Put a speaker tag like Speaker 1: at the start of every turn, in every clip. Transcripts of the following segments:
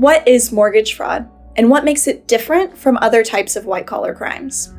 Speaker 1: What is mortgage fraud, and what makes it different from other types of white-collar crimes?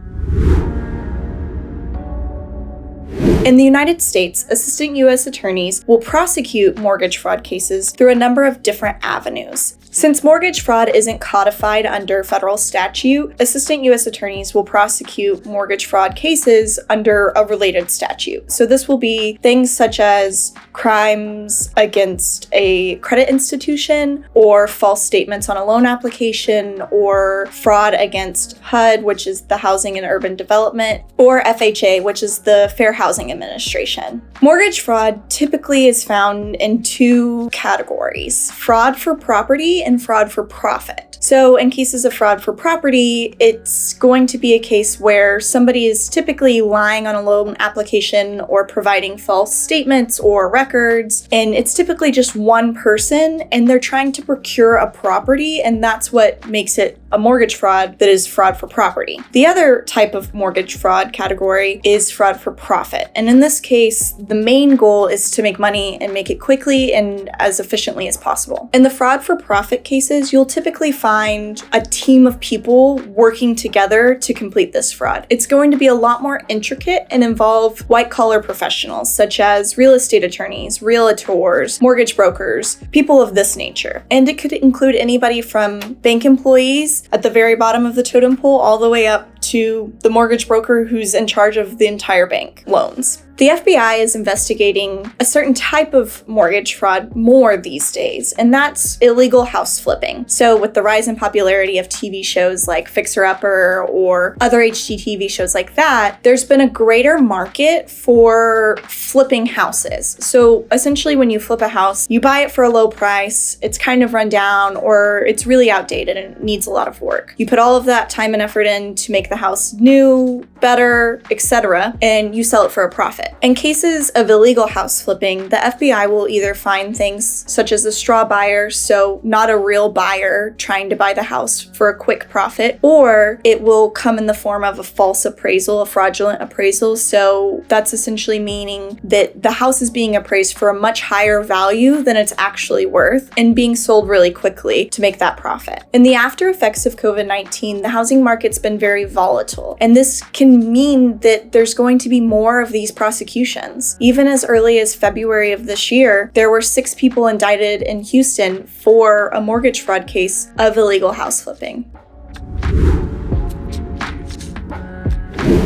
Speaker 1: In the United States, assistant U.S. attorneys will prosecute mortgage fraud cases through a number of different avenues. Since mortgage fraud isn't codified under federal statute, assistant U.S. attorneys will prosecute mortgage fraud cases under a related statute. So this will be things such as crimes against a credit institution, or false statements on a loan application, or fraud against HUD, which is the Housing and Urban Development, or FHA, which is the Fair Housing Administration. Mortgage fraud typically is found in two categories: fraud for property and fraud for profit. So in cases of fraud for property, it's going to be a case where somebody is typically lying on a loan application or providing false statements or records, and it's typically just one person and they're trying to procure a property, and that's what makes it a mortgage fraud that is fraud for property. The other type of mortgage fraud category is fraud for profit, and in this case, the main goal is to make money and make it quickly and as efficiently as possible. In the fraud for profit cases, you'll typically find a team of people working together to complete this fraud. It's going to be a lot more intricate and involve white-collar professionals such as real estate attorneys, realtors, mortgage brokers, people of this nature. And it could include anybody from bank employees at the very bottom of the totem pole all the way up to the mortgage broker who's in charge of the entire bank loans. The FBI is investigating a certain type of mortgage fraud more these days, and that's illegal house flipping. So with the rise in popularity of TV shows like Fixer Upper or other HGTV shows like that, there's been a greater market for flipping houses. So essentially when you flip a house, you buy it for a low price, it's kind of run down, or it's really outdated and it needs a lot of work. You put all of that time and effort in to make the house new, better, etc., and you sell it for a profit. In cases of illegal house flipping, the FBI will either find things such as a straw buyer, so not a real buyer trying to buy the house for a quick profit, or it will come in the form of a false appraisal, a fraudulent appraisal. So that's essentially meaning that the house is being appraised for a much higher value than it's actually worth and being sold really quickly to make that profit. In the after effects of COVID-19, the housing market's been very volatile, and this can mean that there's going to be more of these prosecutions. Even as early as February of this year, there were 6 people indicted in Houston for a mortgage fraud case of illegal house flipping.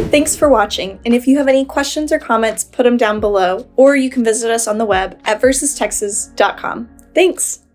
Speaker 1: Thanks for watching, and if you have any questions or comments, put them down below, or you can visit us on the web at versustexas.com. Thanks!